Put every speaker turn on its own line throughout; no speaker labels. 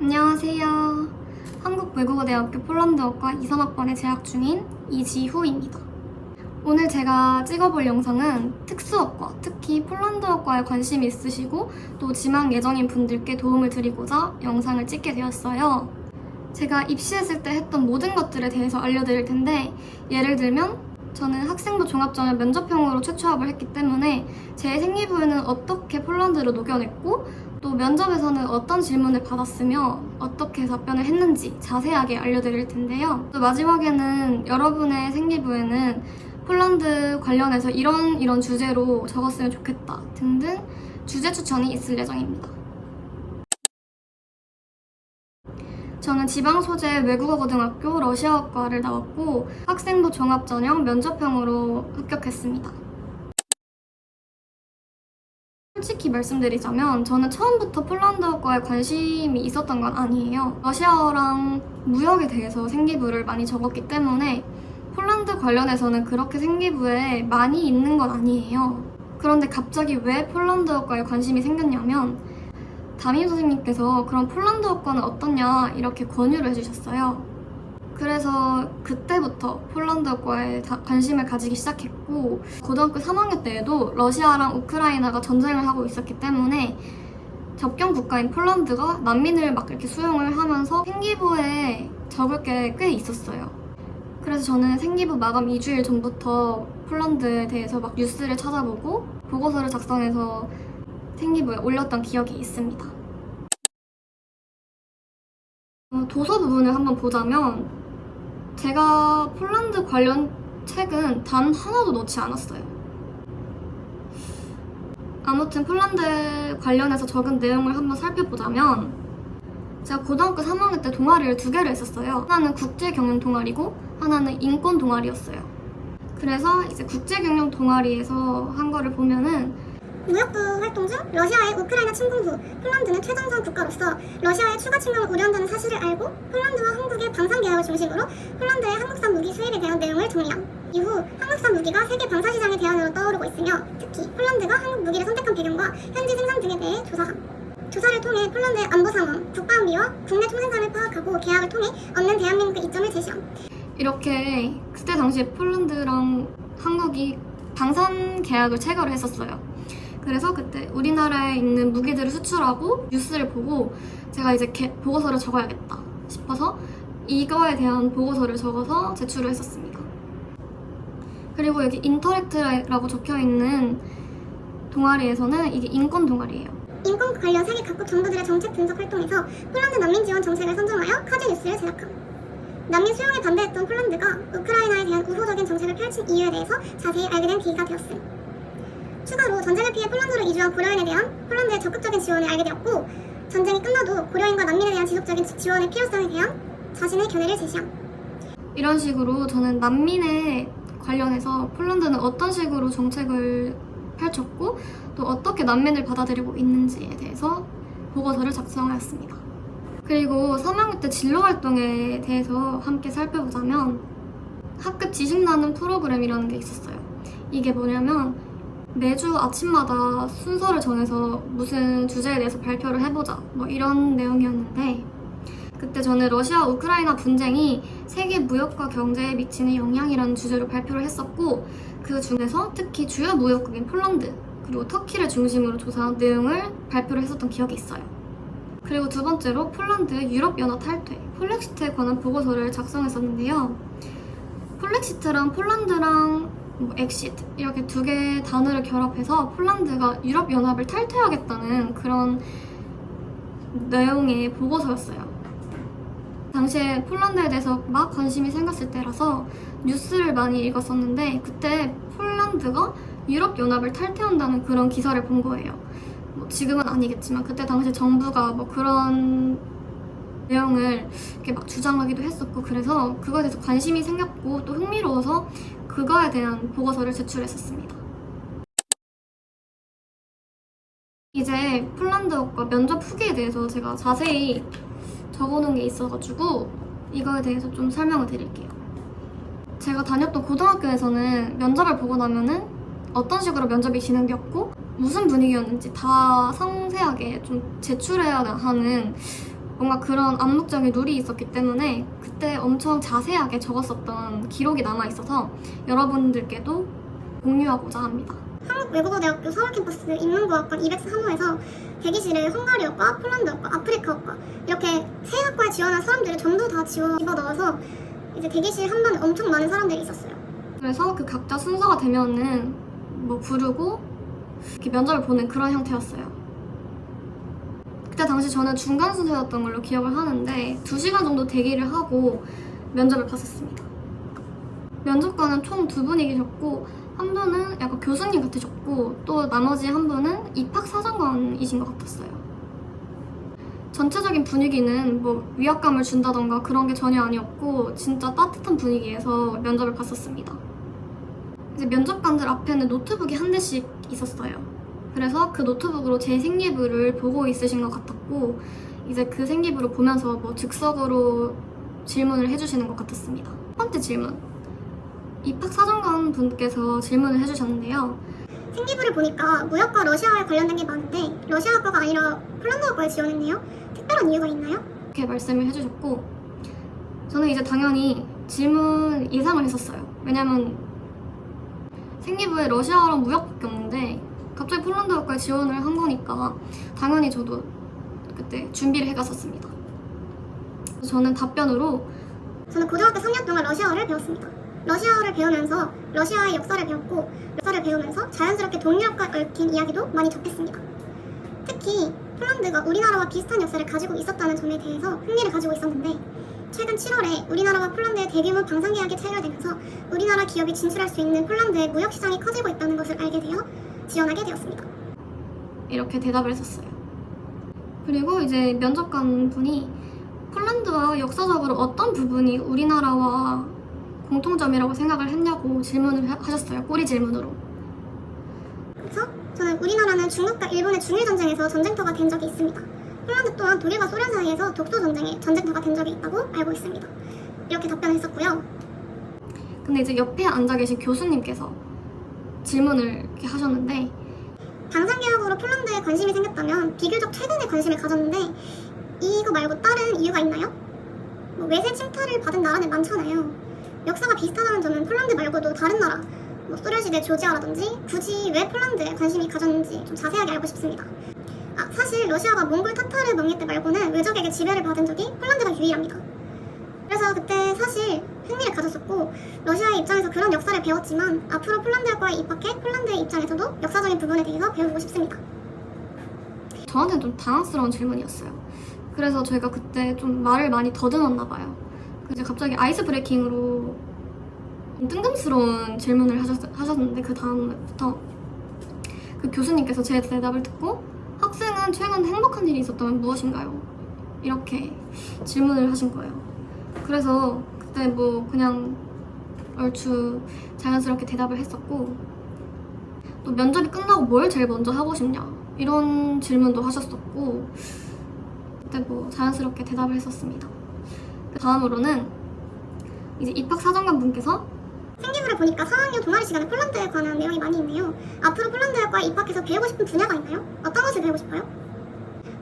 안녕하세요. 한국외국어대학교 폴란드어과 2, 3학번에 재학 중인 이지후입니다. 오늘 제가 찍어볼 영상은 특수어과, 특히 폴란드어과에 관심이 있으시고 또 지망 예정인 분들께 도움을 드리고자 영상을 찍게 되었어요. 제가 입시했을 때 했던 모든 것들에 대해서 알려드릴 텐데, 예를 들면 저는 학생부 종합전형 면접형으로 최초합을 했기 때문에 제 생리부에는 어떻게 폴란드를 녹여냈고 또 면접에서는 어떤 질문을 받았으며 어떻게 답변을 했는지 자세하게 알려드릴 텐데요. 또 마지막에는 여러분의 생리부에는 폴란드 관련해서 이런 주제로 적었으면 좋겠다 등등 주제 추천이 있을 예정입니다. 저는 지방소재 외국어고등학교 러시아어과를 나왔고 학생부 종합전형 면접형으로 합격했습니다. 솔직히 말씀드리자면 저는 처음부터 폴란드어과에 관심이 있었던 건 아니에요. 러시아어랑 무역에 대해서 생리부를 많이 적었기 때문에 폴란드 관련해서는 그렇게 생리부에 많이 있는 건 아니에요. 그런데 갑자기 왜 폴란드어과에 관심이 생겼냐면 담임 선생님께서 그럼 폴란드어과는 어떠냐 이렇게 권유를 해주셨어요. 그래서 그때부터 폴란드어과에 관심을 가지기 시작했고 고등학교 3학년 때에도 러시아랑 우크라이나가 전쟁을 하고 있었기 때문에 접경 국가인 폴란드가 난민을 막 이렇게 수용을 하면서 생기부에 적을 게 꽤 있었어요. 그래서 저는 생기부 마감 2주일 전부터 폴란드에 대해서 막 뉴스를 찾아보고 보고서를 작성해서 생기부에 올렸던 기억이 있습니다. 도서 부분을 한번 보자면 제가 폴란드 관련 책은 단 하나도 넣지 않았어요. 아무튼 폴란드 관련해서 적은 내용을 한번 살펴보자면 제가 고등학교 3학년 때 동아리를 2개를 했었어요. 하나는 국제경영 동아리고 하나는 인권 동아리였어요. 그래서 이제 국제경영 동아리에서 한 거를 보면은
무역부 활동 중 러시아의 우크라이나 침공 후 폴란드는 최전선 국가로서 러시아의 추가 침공을 우려한다는 사실을 알고 폴란드와 한국의 방산 계약을 중심으로 폴란드의 한국산 무기 수입에 대한 내용을 정리함. 이후 한국산 무기가 세계 방산 시장의 대안으로 떠오르고 있으며 특히 폴란드가 한국 무기를 선택한 배경과 현지 생산 등에 대해 조사함. 조사를 통해 폴란드의 안보 상황, 국방비와 국내 총생산을 파악하고 계약을 통해 얻는 대한민국의 이점을 제시함.
이렇게 그때 당시에 폴란드랑 한국이 방산 계약을 체결을 했었어요. 그래서 그때 우리나라에 있는 무기들을 수출하고 뉴스를 보고 제가 이제 보고서를 적어야겠다 싶어서 이거에 대한 보고서를 적어서 제출을 했었습니다. 그리고 여기 인터랙트라고 적혀있는 동아리에서는 이게 인권 동아리예요.
인권 관련 세계 각국 정부들의 정책 분석 활동에서 폴란드 난민 지원 정책을 선정하여 카드 뉴스를 제작함. 난민 수용에 반대했던 폴란드가 우크라이나에 대한 우호적인 정책을 펼친 이유에 대해서 자세히 알게 된 계기가 되었음. 추가로 전쟁을 피해 폴란드로 이주한 고려인에 대한 폴란드의 적극적인 지원을 알게 되었고 전쟁이 끝나도 고려인과 난민에 대한 지속적인 지원의 필요성에 대한 자신의 견해를 제시함.
이런 식으로 저는 난민에 관련해서 폴란드는 어떤 식으로 정책을 펼쳤고 또 어떻게 난민을 받아들이고 있는지에 대해서 보고서를 작성하였습니다. 그리고 3학년 때 진로활동에 대해서 함께 살펴보자면 학급 지식 나눔 프로그램이라는 게 있었어요. 이게 뭐냐면 매주 아침마다 순서를 정해서 무슨 주제에 대해서 발표를 해보자 뭐 이런 내용이었는데 그때 저는 러시아 우크라이나 분쟁이 세계 무역과 경제에 미치는 영향이라는 주제로 발표를 했었고 그 중에서 특히 주요 무역국인 폴란드 그리고 터키를 중심으로 조사한 내용을 발표를 했었던 기억이 있어요. 그리고 두 번째로 폴란드의 유럽연합 탈퇴, 폴렉시트에 관한 보고서를 작성했었는데요. 폴렉시트랑 폴란드랑 엑시트 이렇게 두 개의 단어를 결합해서 폴란드가 유럽연합을 탈퇴하겠다는 그런 내용의 보고서였어요. 당시에 폴란드에 대해서 막 관심이 생겼을 때라서 뉴스를 많이 읽었었는데 그때 폴란드가 유럽연합을 탈퇴한다는 그런 기사를 본 거예요. 지금은 아니겠지만 그때 당시 정부가 그런 내용을 이렇게 막 주장하기도 했었고 그래서 그거에 대해서 관심이 생겼고 또 흥미로워서 그거에 대한 보고서를 제출했었습니다. 이제 폴란드어과 면접 후기에 대해서 제가 자세히 적어놓은 게 있어가지고 이거에 대해서 좀 설명을 드릴게요. 제가 다녔던 고등학교에서는 면접을 보고 나면은 어떤 식으로 면접이 진행되었고 무슨 분위기였는지 다 상세하게 좀 제출해야 하는 뭔가 그런 암묵적인 룰이 있었기 때문에 그때 엄청 자세하게 적었었던 기록이 남아있어서 여러분들께도 공유하고자 합니다.
한국외국어대학교 서울캠퍼스 인문고학관 203호에서 대기실에 헝가리어과, 폴란드어과, 아프리카어과 이렇게 세 학과에 지원한 사람들을 전부 다 집어넣어서 이제 대기실 한 반에 엄청 많은 사람들이 있었어요.
그래서 그 각자 순서가 되면은 뭐 부르고 이렇게 면접을 보는 그런 형태였어요. 그때 당시 저는 중간 순서였던 걸로 기억을 하는데 2시간 정도 대기를 하고 면접을 봤었습니다. 면접관은 총 2분이 계셨고 한 분은 약간 교수님 같으셨고 또 나머지 한 분은 입학사정관이신 것 같았어요. 전체적인 분위기는 뭐 위압감을 준다던가 그런 게 전혀 아니었고 진짜 따뜻한 분위기에서 면접을 봤었습니다. 이제 면접관들 앞에는 노트북이 한 대씩 있었어요. 그래서 그 노트북으로 제 생기부를 보고 있으신 것 같았고 이제 그 생기부를 보면서 뭐 즉석으로 질문을 해주시는 것 같았습니다. 첫 번째 질문. 입학사정관 분께서 질문을 해주셨는데요.
생기부를 보니까 무역과 러시아에 관련된 게 많은데 러시아어과가 아니라 폴란드어과에 지원했네요. 특별한 이유가 있나요?
이렇게 말씀을 해주셨고 저는 이제 당연히 질문 예상을 했었어요. 왜냐면 생기부에 러시아어랑 무역밖에 없는데 갑자기 폴란드어과에 지원을 한 거니까 당연히 저도 그때 준비를 해갔었습니다. 저는 답변으로
저는 고등학교 3년 동안 러시아어를 배웠습니다. 러시아어를 배우면서 러시아의 역사를 배웠고 역사를 배우면서 자연스럽게 동유럽과 얽힌 이야기도 많이 접했습니다. 특히 폴란드가 우리나라와 비슷한 역사를 가지고 있었다는 점에 대해서 흥미를 가지고 있었는데 최근 7월에 우리나라와 폴란드의 대규모 방산 계약이 체결되면서 우리나라 기업이 진출할 수 있는 폴란드의 무역 시장이 커지고 있다는 것을 알게 되어 지원하게 되었습니다.
이렇게 대답을 했었어요. 그리고 이제 면접관 분이 폴란드와 역사적으로 어떤 부분이 우리나라와 공통점이라고 생각을 했냐고 질문을 하셨어요. 꼬리 질문으로.
그래서 저는 우리나라는 중국과 일본의 중일전쟁에서 전쟁터가 된 적이 있습니다. 폴란드 또한 독일과 소련 사이에서 독소전쟁에 전쟁터가 된 적이 있다고 알고 있습니다. 이렇게 답변을 했었고요.
근데 이제 옆에 앉아 계신 교수님께서 질문을 이렇게 하셨는데
방산개혁으로 폴란드에 관심이 생겼다면 비교적 최근에 관심을 가졌는데 이거 말고 다른 이유가 있나요? 뭐 외세 침탈을 받은 나라는 많잖아요. 역사가 비슷하다는 점은 폴란드 말고도 다른 나라, 뭐 소련시대 조지아라든지 굳이 왜 폴란드에 관심이 가졌는지 좀 자세하게 알고 싶습니다. 사실 러시아가 몽골 타타르 명예 때 말고는 외적에게 지배를 받은 적이 폴란드가 유일합니다. 그래서 그때 사실 흥미를 가졌었고 러시아의 입장에서 그런 역사를 배웠지만 앞으로 폴란드과에 입학해 폴란드의 입장에서도 역사적인 부분에 대해서 배우고 싶습니다.
저한테는 좀 당황스러운 질문이었어요. 그래서 저희가 그때 좀 말을 많이 더듬었나 봐요. 이제 갑자기 아이스 브레이킹으로 뜬금스러운 질문을 하셨는데 그 다음부터 그 교수님께서 제 대답을 듣고 학생은 최근 행복한 일이 있었다면 무엇인가요? 이렇게 질문을 하신 거예요. 그래서 그때 뭐 그냥 얼추 자연스럽게 대답을 했었고 또 면접이 끝나고 뭘 제일 먼저 하고 싶냐 이런 질문도 하셨었고 그때 뭐 자연스럽게 대답을 했었습니다. 그 다음으로는 이제 입학사정관 분께서
생기부를 보니까 4학년 동아리 시간에 폴란드에 관한 내용이 많이 있네요. 앞으로 폴란드과에 입학해서 배우고 싶은 분야가 있나요? 어떤 것을 배우고 싶어요?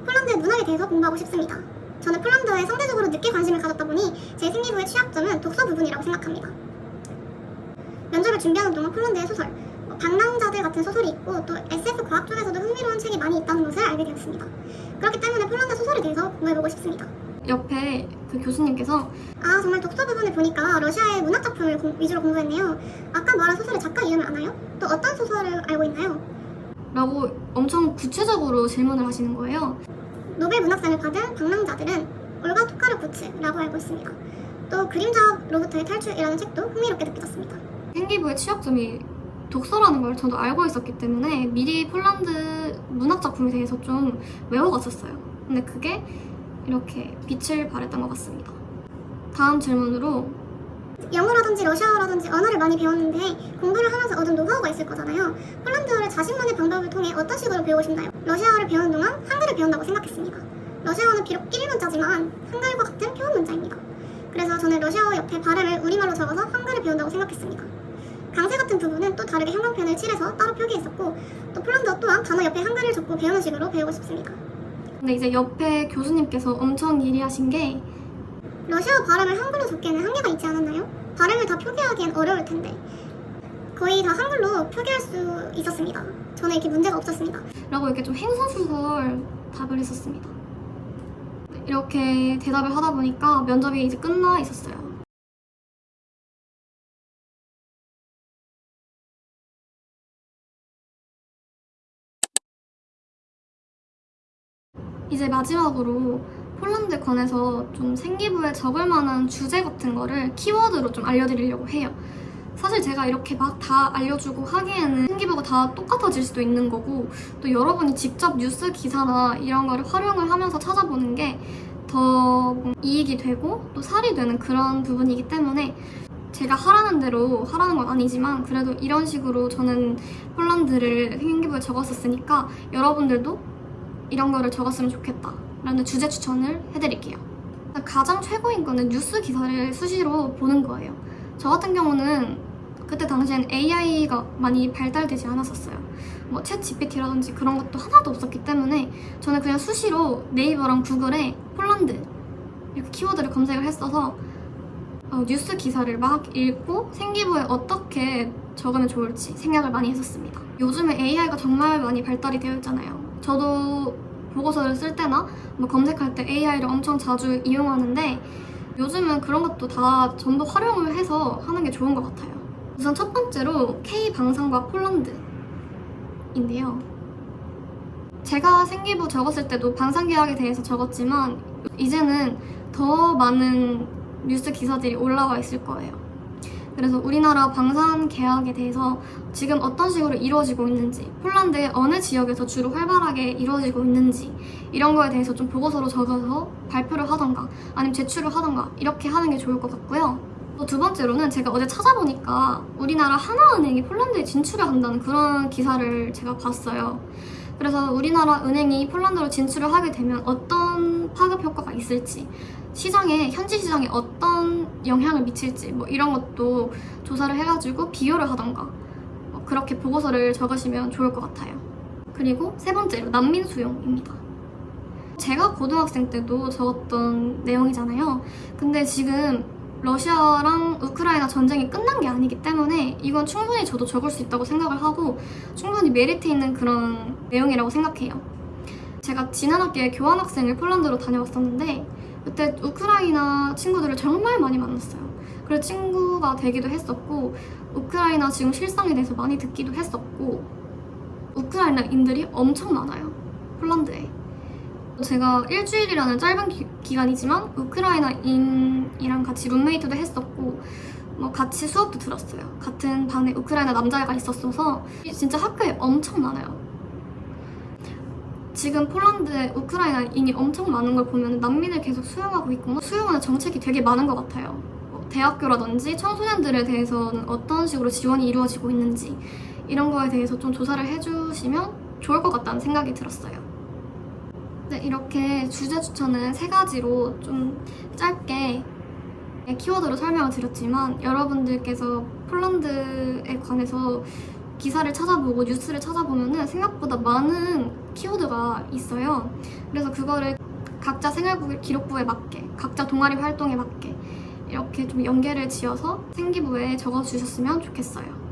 폴란드의 문화에 대해서 공부하고 싶습니다. 저는 폴란드에 상대적으로 늦게 관심을 가졌다 보니 제 생기부의 취약점은 독서 부분이라고 생각합니다. 면접을 준비하는 동안 폴란드의 소설, 방랑자들 같은 소설이 있고 또 SF 과학 쪽에서도 흥미로운 책이 많이 있다는 것을 알게 되었습니다. 그렇기 때문에 폴란드 소설에 대해서 공부해보고 싶습니다.
옆에 그 교수님께서
정말 독서 부분을 보니까 러시아의 문학작품을 위주로 공부했네요. 아까 말한 소설의 작가 이름을 아나요? 또 어떤 소설을 알고 있나요?
라고 엄청 구체적으로 질문을 하시는 거예요.
노벨 문학상을 받은 방랑자들은 올가 토카르푸츠라고 알고 있습니다. 또 그림자로부터의 탈출이라는 책도 흥미롭게 느껴졌습니다.
생기부의 취약점이 독서라는 걸 저도 알고 있었기 때문에 미리 폴란드 문학작품에 대해서 좀 외워갔었어요. 근데 그게 이렇게 빛을 발했던 것 같습니다. 다음 질문으로
영어라든지 러시아어라든지 언어를 많이 배웠는데 공부를 하면서 얻은 노하우가 있을 거잖아요. 폴란드어를 자신만의 방법을 통해 어떤 식으로 배우고 싶나요? 러시아어를 배우는 동안 한글을 배운다고 생각했습니다. 러시아어는 비록 끼리 문자지만 한글과 같은 표현 문자입니다. 그래서 저는 러시아어 옆에 발음을 우리말로 적어서 한글을 배운다고 생각했습니다. 강세 같은 부분은 또 다르게 형광펜을 칠해서 따로 표기했었고 또 폴란드어 또한 단어 옆에 한글을 적고 배우는 식으로 배우고 싶습니다.
근데 이제 옆에 교수님께서 엄청 예리하신 게
러시아 발음을 한글로 적기에는 한계가 있지 않았나요? 발음을 다 표기하기엔 어려울 텐데 거의 다 한글로 표기할 수 있었습니다. 저는 이렇게 문제가 없었습니다.
라고 이렇게 좀 횡설수설 답을 했었습니다. 이렇게 대답을 하다 보니까 면접이 이제 끝나 있었어요. 이제 마지막으로 폴란드 관해서 좀 생기부에 적을 만한 주제 같은 거를 키워드로 좀 알려드리려고 해요. 사실 제가 이렇게 막 다 알려주고 하기에는 생기부가 다 똑같아질 수도 있는 거고, 또 여러분이 직접 뉴스 기사나 이런 거를 활용을 하면서 찾아보는 게 더 이익이 되고 또 살이 되는 그런 부분이기 때문에 제가 하라는 대로 하라는 건 아니지만 그래도 이런 식으로 저는 폴란드를 생기부에 적었었으니까 여러분들도 이런 거를 적었으면 좋겠다 라는 주제 추천을 해드릴게요. 가장 최고인 거는 뉴스 기사를 수시로 보는 거예요. 저 같은 경우는 그때 당시엔 AI가 많이 발달되지 않았었어요. 뭐 챗 GPT라든지 그런 것도 하나도 없었기 때문에 저는 그냥 수시로 네이버랑 구글에 폴란드 이렇게 키워드를 검색을 했어서 뉴스 기사를 막 읽고 생기부에 어떻게 적으면 좋을지 생각을 많이 했었습니다. 요즘에 AI가 정말 많이 발달이 되어 있잖아요. 저도 보고서를 쓸 때나 뭐 검색할 때 AI를 엄청 자주 이용하는데 요즘은 그런 것도 다 전부 활용을 해서 하는 게 좋은 것 같아요. 우선 첫 번째로 K방산과 폴란드인데요. 제가 생기부 적었을 때도 방산계약에 대해서 적었지만 이제는 더 많은 뉴스 기사들이 올라와 있을 거예요. 그래서 우리나라 방산 계약에 대해서 지금 어떤 식으로 이루어지고 있는지, 폴란드의 어느 지역에서 주로 활발하게 이루어지고 있는지 이런 거에 대해서 좀 보고서로 적어서 발표를 하던가 아니면 제출을 하던가 이렇게 하는 게 좋을 것 같고요. 또 두 번째로는 제가 어제 찾아보니까 우리나라 하나은행이 폴란드에 진출을 한다는 그런 기사를 제가 봤어요. 그래서 우리나라 은행이 폴란드로 진출을 하게 되면 어떤 파급 효과가 있을지, 시장에 현지 시장에 어떤 영향을 미칠지 뭐 이런 것도 조사를 해가지고 비교를 하던가 그렇게 보고서를 적으시면 좋을 것 같아요. 그리고 세 번째로 난민 수용입니다. 제가 고등학생 때도 적었던 내용이잖아요. 근데 지금 러시아랑 우크라이나 전쟁이 끝난 게 아니기 때문에 이건 충분히 저도 적을 수 있다고 생각을 하고 충분히 메리트 있는 그런 내용이라고 생각해요. 제가 지난 학기에 교환학생을 폴란드로 다녀왔었는데 그때 우크라이나 친구들을 정말 많이 만났어요. 그래서 친구가 되기도 했었고 우크라이나 지금 실상에 대해서 많이 듣기도 했었고 우크라이나인들이 엄청 많아요. 폴란드에. 제가 일주일이라는 짧은 기간이지만 우크라이나인이랑 같이 룸메이트도 했었고 뭐 같이 수업도 들었어요. 같은 반에 우크라이나 남자애가 있었어서 진짜 학교에 엄청 많아요. 지금 폴란드에 우크라이나인이 엄청 많은 걸 보면 난민을 계속 수용하고 있고 수용하는 정책이 되게 많은 것 같아요. 대학교라든지 청소년들에 대해서는 어떤 식으로 지원이 이루어지고 있는지 이런 거에 대해서 좀 조사를 해주시면 좋을 것 같다는 생각이 들었어요. 네, 이렇게 주제 추천은 3가지로 좀 짧게 키워드로 설명을 드렸지만 여러분들께서 폴란드에 관해서 기사를 찾아보고 뉴스를 찾아보면 생각보다 많은 키워드가 있어요. 그래서 그거를 각자 생활기록부에 맞게, 각자 동아리 활동에 맞게 이렇게 좀 연계를 지어서 생기부에 적어주셨으면 좋겠어요.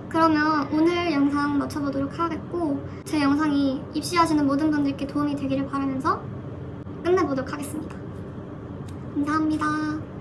그러면 오늘 영상 마쳐보도록 하겠고 제 영상이 입시하시는 모든 분들께 도움이 되기를 바라면서 끝내보도록 하겠습니다. 감사합니다.